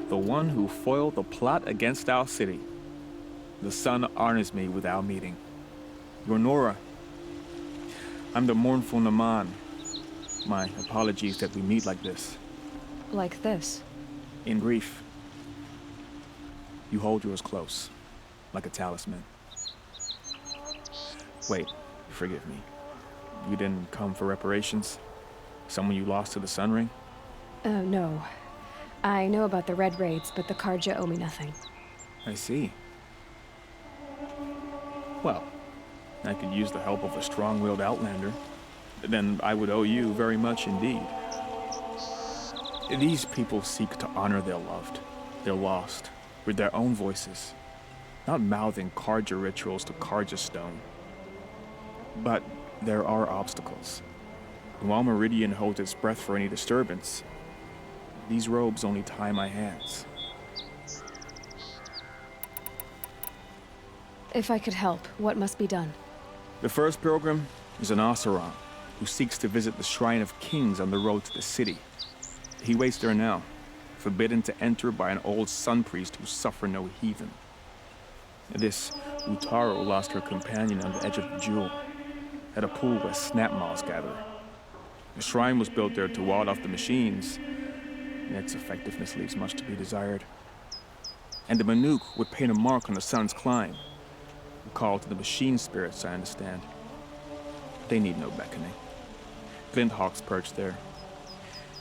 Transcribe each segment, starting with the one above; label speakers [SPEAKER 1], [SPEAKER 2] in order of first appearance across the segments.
[SPEAKER 1] The one who foiled the plot against our city. The sun honors me with our meeting. You're Nora. I'm the mournful Naman. My apologies that we meet like this.
[SPEAKER 2] Like this?
[SPEAKER 1] In grief. You hold yours close, like a talisman. Wait, forgive me. You didn't come for reparations? Someone you lost to the Sun Ring?
[SPEAKER 2] No. I know about the Red Raids, but the Carja owe me nothing.
[SPEAKER 1] I see. Well, I could use the help of a strong-willed outlander. Then I would owe you very much indeed. These people seek to honor their loved, their lost, with their own voices, not mouthing Carja rituals to Carja stone. But there are obstacles. And while Meridian holds its breath for any disturbance, these robes only tie my hands.
[SPEAKER 2] If I could help, what must be done?
[SPEAKER 1] The first pilgrim is an Oseram, who seeks to visit the Shrine of Kings on the road to the city. He waits there now, forbidden to enter by an old sun priest who suffer no heathen. This Utaro lost her companion on the edge of the jewel, at a pool where snap moths gather. The shrine was built there to ward off the machines, and its effectiveness leaves much to be desired. And the Manuk would paint a mark on the sun's climb, a call to the machine spirits, I understand. They need no beckoning. Glint hawks perch there,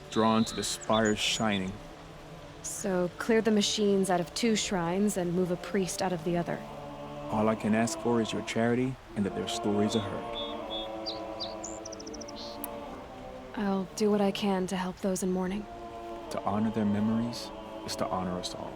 [SPEAKER 1] drawn to the spire's shining.
[SPEAKER 2] So, clear the machines out of 2 shrines and move a priest out of the other.
[SPEAKER 1] All I can ask for is your charity and that their stories are heard.
[SPEAKER 2] I'll do what I can to help those in mourning.
[SPEAKER 1] To honor their memories is to honor us all.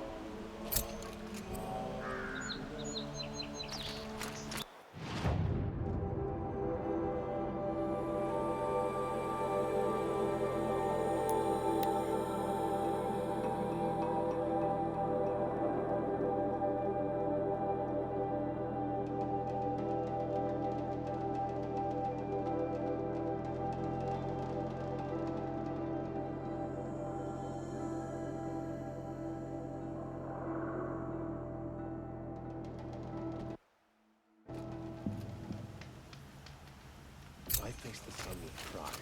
[SPEAKER 3] I face the sun with pride.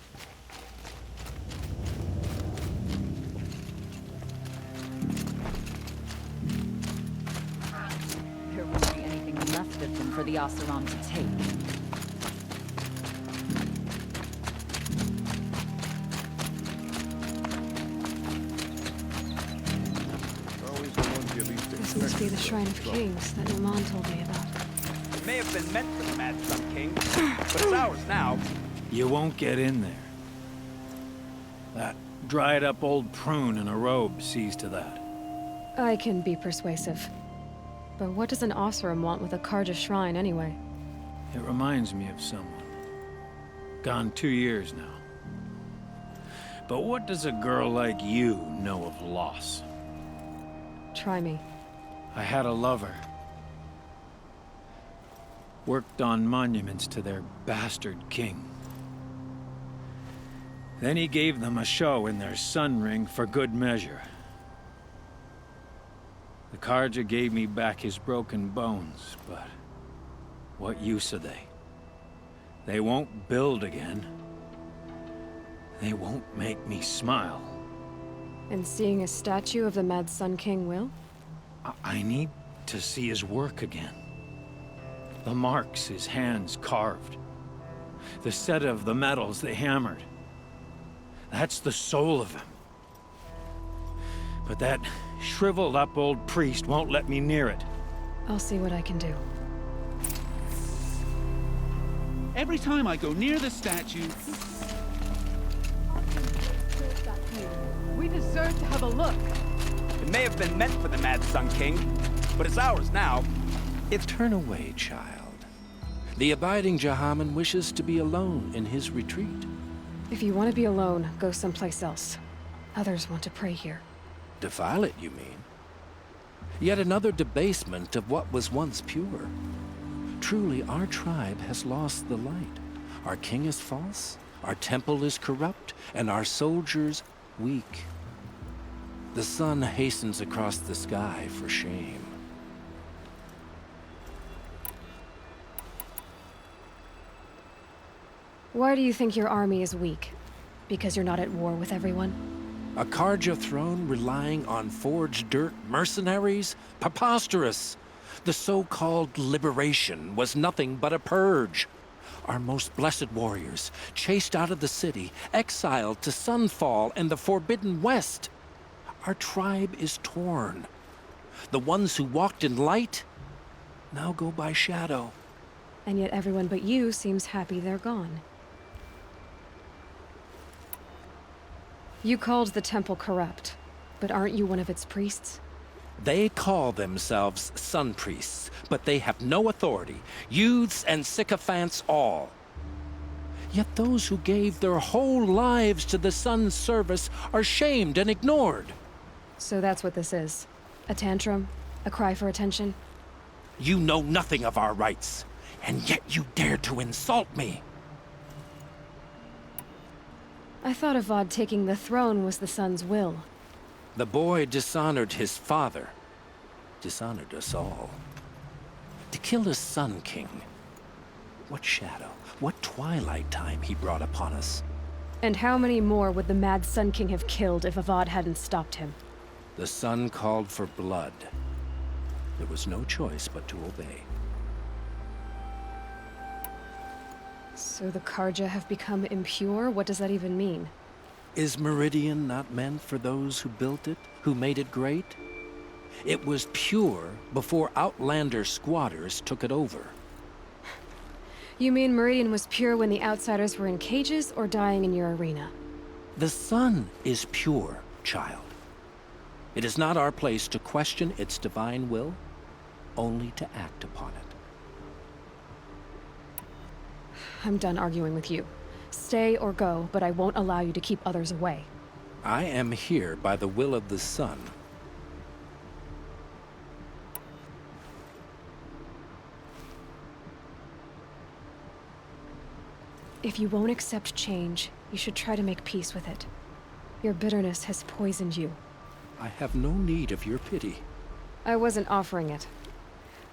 [SPEAKER 4] There won't be anything left of them for the Oseram to take.
[SPEAKER 3] Always the ones you least
[SPEAKER 2] This must be the Shrine of Kings that Numan told me about.
[SPEAKER 5] It may have been meant for the Mad Sun King, but it's ours now.
[SPEAKER 6] You won't get in there. That dried-up old prune in a robe sees to that.
[SPEAKER 2] I can be persuasive. But what does an Oseram want with a Carja shrine, anyway?
[SPEAKER 6] It reminds me of someone. Gone 2 years now. But what does a girl like you know of loss?
[SPEAKER 2] Try me.
[SPEAKER 6] I had a lover. Worked on monuments to their bastard king. Then he gave them a show in their sun ring for good measure. The Carja gave me back his broken bones, but what use are they? They won't build again. They won't make me smile.
[SPEAKER 2] And seeing a statue of the Mad Sun King will?
[SPEAKER 6] I need to see his work again. The marks his hands carved. The set of the metals they hammered. That's the soul of him. But that shriveled up old priest won't let me near it.
[SPEAKER 2] I'll see what I can do.
[SPEAKER 7] Every time I go near the statue,
[SPEAKER 4] We deserve to have a look.
[SPEAKER 5] It may have been meant for the Mad Sun King, but it's ours now.
[SPEAKER 8] Turn away, child. The abiding Jahaman wishes to be alone in his retreat.
[SPEAKER 2] If you want to be alone, go someplace else. Others want to pray here.
[SPEAKER 8] Defile it, you mean? Yet another debasement of what was once pure. Truly, our tribe has lost the light. Our king is false, our temple is corrupt, and our soldiers weak. The sun hastens across the sky for shame.
[SPEAKER 2] Why do you think your army is weak? Because you're not at war with everyone?
[SPEAKER 8] A Carja throne relying on forged dirt mercenaries? Preposterous! The so-called liberation was nothing but a purge. Our most blessed warriors, chased out of the city, exiled to Sunfall and the Forbidden West. Our tribe is torn. The ones who walked in light now go by shadow.
[SPEAKER 2] And yet everyone but you seems happy they're gone. You called the temple corrupt, but aren't you one of its priests?
[SPEAKER 8] They call themselves sun priests, but they have no authority. Youths and sycophants all. Yet those who gave their whole lives to the sun's service are shamed and ignored.
[SPEAKER 2] So that's what this is. A tantrum? A cry for attention?
[SPEAKER 8] You know nothing of our rights, and yet you dare to insult me.
[SPEAKER 2] I thought Avad taking the throne was the sun's will.
[SPEAKER 8] The boy dishonored his father, dishonored us all. To kill a Sun King. What shadow, what twilight time he brought upon us.
[SPEAKER 2] And how many more would the Mad Sun King have killed if Avad hadn't stopped him?
[SPEAKER 8] The sun called for blood. There was no choice but to obey.
[SPEAKER 2] So the Carja have become impure? What does that even mean?
[SPEAKER 8] Is Meridian not meant for those who built it, who made it great? It was pure before Outlander squatters took it over.
[SPEAKER 2] You mean Meridian was pure when the outsiders were in cages or dying in your arena?
[SPEAKER 8] The sun is pure, child. It is not our place to question its divine will, only to act upon it.
[SPEAKER 2] I'm done arguing with you. Stay or go, but I won't allow you to keep others away.
[SPEAKER 8] I am here by the will of the sun.
[SPEAKER 2] If you won't accept change, you should try to make peace with it. Your bitterness has poisoned you.
[SPEAKER 8] I have no need of your pity.
[SPEAKER 2] I wasn't offering it.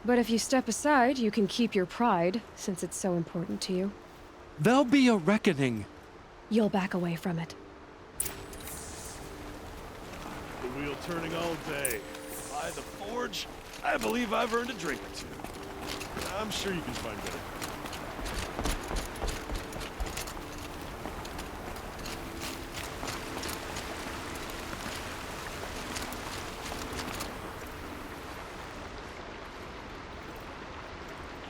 [SPEAKER 2] But if you step aside, you can keep your pride, since it's so important to you.
[SPEAKER 8] There'll be a reckoning.
[SPEAKER 2] You'll back away from it.
[SPEAKER 3] The wheel turning all day. By the forge, I believe I've earned a drink or two. I'm sure you can find better.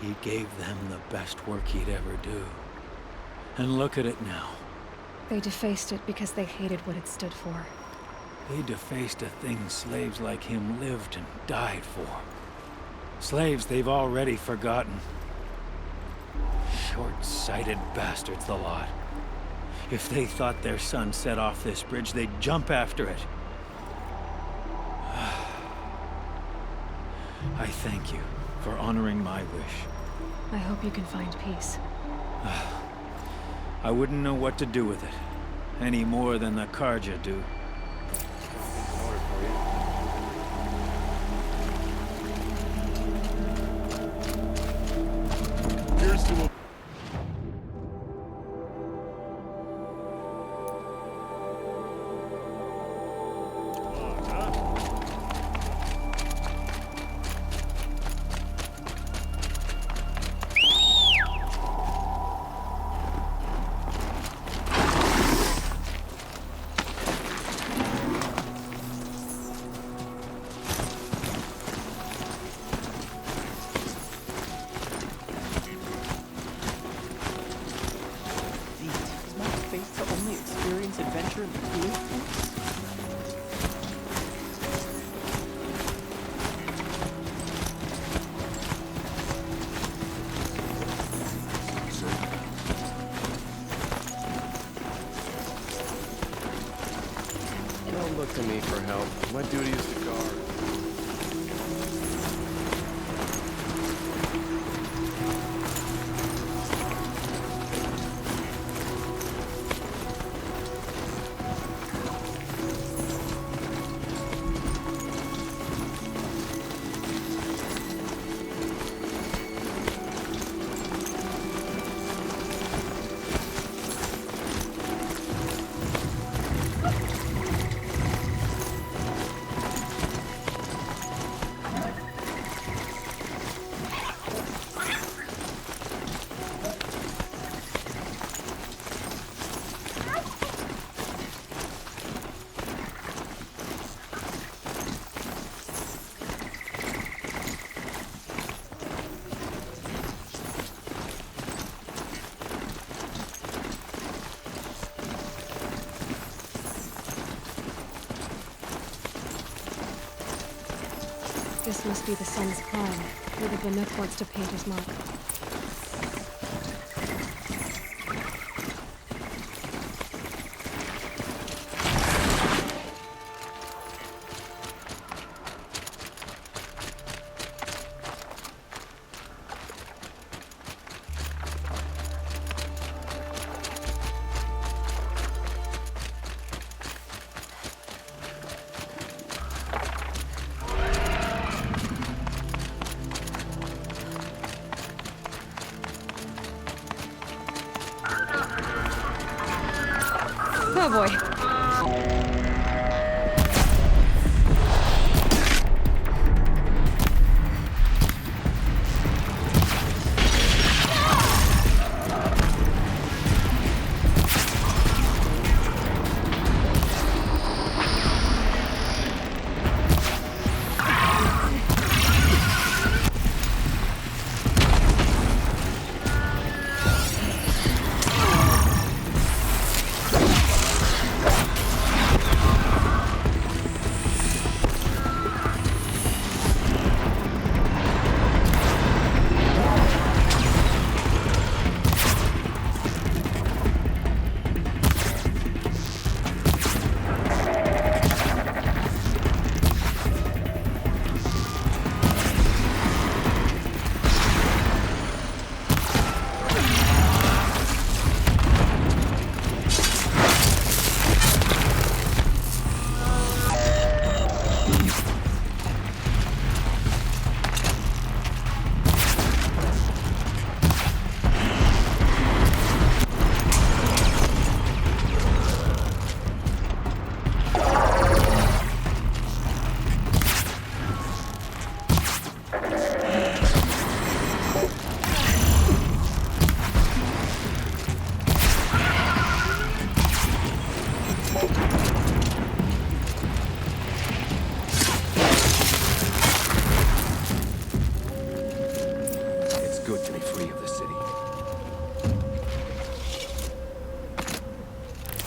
[SPEAKER 6] He gave them the best work he'd ever do. And look at it now.
[SPEAKER 2] They defaced it because they hated what it stood for.
[SPEAKER 6] They defaced a thing slaves like him lived and died for. Slaves they've already forgotten. Short-sighted bastards, the lot. If they thought their son set off this bridge, they'd jump after it. I thank you for honoring my wish.
[SPEAKER 2] I hope you can find peace.
[SPEAKER 6] I wouldn't know what to do with it, any more than the Carja do.
[SPEAKER 3] Here's to a...
[SPEAKER 9] Is my face to only experience adventure in the cool things?
[SPEAKER 3] Don't look to me for help. My duty is to guard.
[SPEAKER 2] This must be the sun's prime, where the Banuk wants to paint his mark. Oh boy.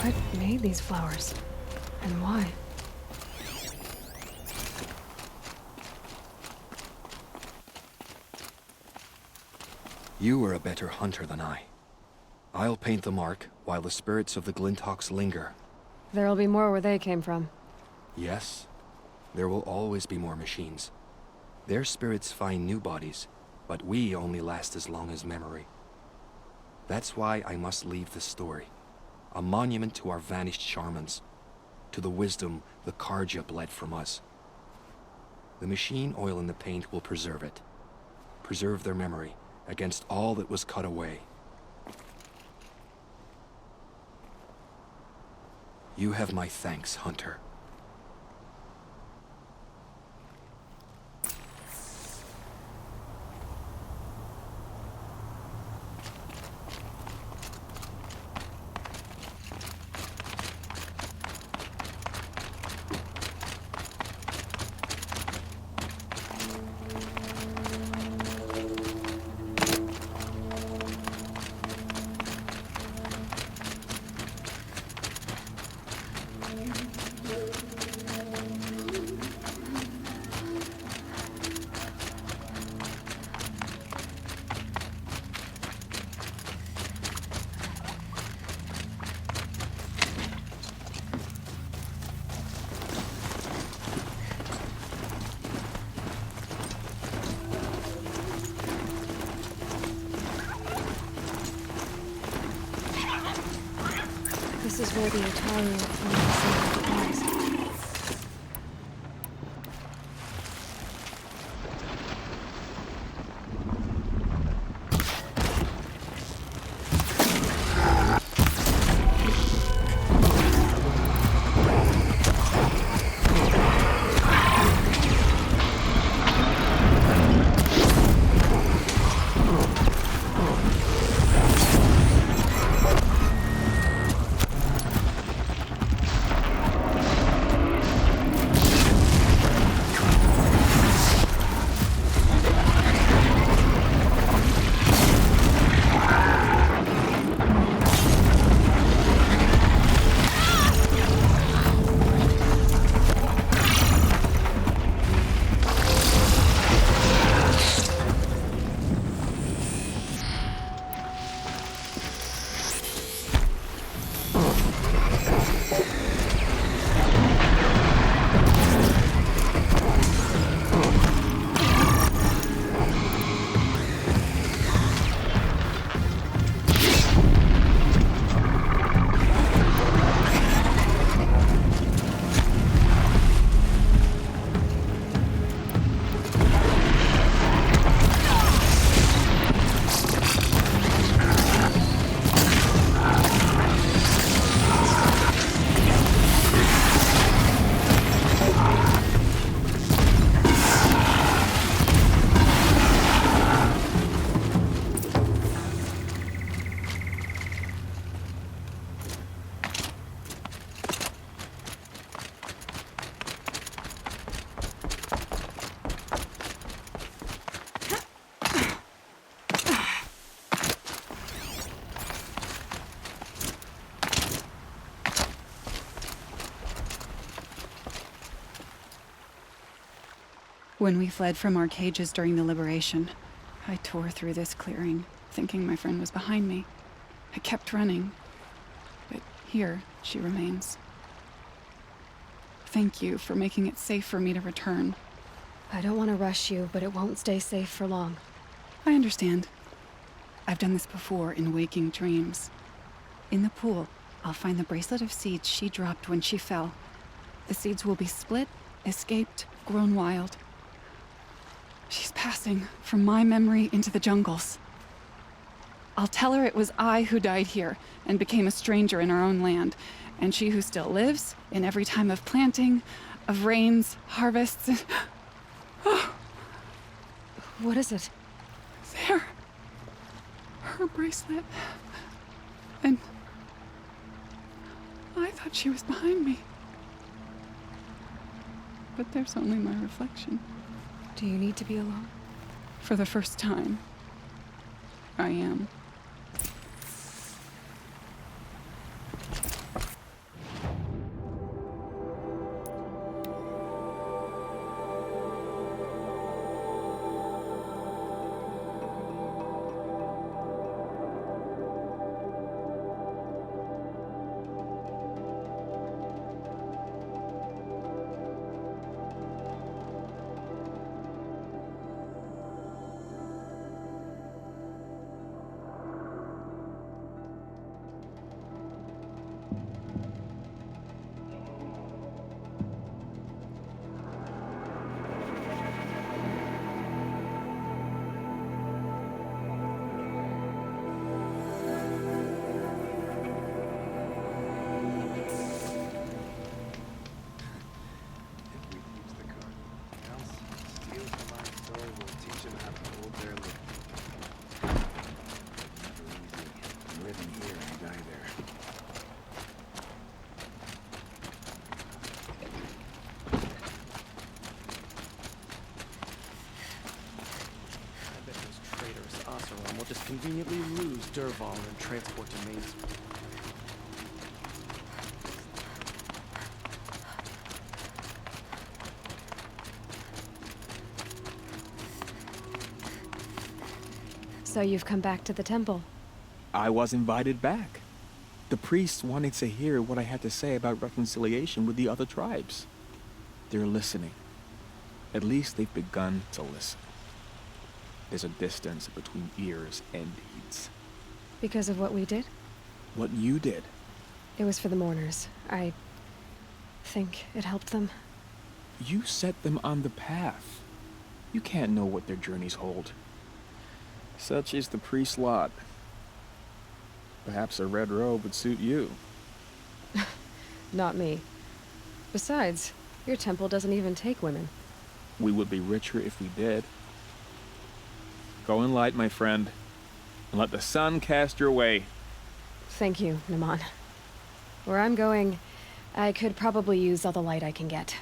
[SPEAKER 2] What made these flowers? And why?
[SPEAKER 10] You are a better hunter than I. I'll paint the mark while the spirits of the Glinthawks linger.
[SPEAKER 2] There'll be more where they came from.
[SPEAKER 10] Yes, there will always be more machines. Their spirits find new bodies, but we only last as long as memory. That's why I must leave this story. A monument to our vanished shamans, to the wisdom the Carja bled from us. The machine oil in the paint will preserve it. Preserve their memory against all that was cut away. You have my thanks, Hunter.
[SPEAKER 2] This is where the Atari found the symbol.
[SPEAKER 11] When we fled from our cages during the liberation, I tore through this clearing, thinking my friend was behind me. I kept running, but here she remains. Thank you for making it safe for me to return.
[SPEAKER 2] I don't want to rush you, but it won't stay safe for long.
[SPEAKER 11] I understand. I've done this before in waking dreams. In the pool, I'll find the bracelet of seeds she dropped when she fell. The seeds will be split, escaped, grown wild. She's passing from my memory into the jungles. I'll tell her it was I who died here and became a stranger in our own land, and she who still lives in every time of planting, of rains, harvests, and...
[SPEAKER 2] What is it?
[SPEAKER 11] There. Her bracelet. And... I thought she was behind me. But there's only my reflection.
[SPEAKER 2] Do you need to be alone?
[SPEAKER 11] For the first time, I am.
[SPEAKER 9] We'll just conveniently lose Dervahl and transport to Main Street.
[SPEAKER 2] So you've come back to the temple.
[SPEAKER 1] I was invited back. The priests wanted to hear what I had to say about reconciliation with the other tribes. They're listening. At least they've begun to listen. There's a distance between ears and deeds.
[SPEAKER 2] Because of what we did?
[SPEAKER 1] What you did.
[SPEAKER 2] It was for the mourners. I think it helped them.
[SPEAKER 1] You set them on the path. You can't know what their journeys hold. Such is the priest's lot. Perhaps a red robe would suit you.
[SPEAKER 2] Not me. Besides, your temple doesn't even take women.
[SPEAKER 1] We would be richer if we did. Go in light, my friend, and let the sun cast your way.
[SPEAKER 2] Thank you, Naman. Where I'm going, I could probably use all the light I can get.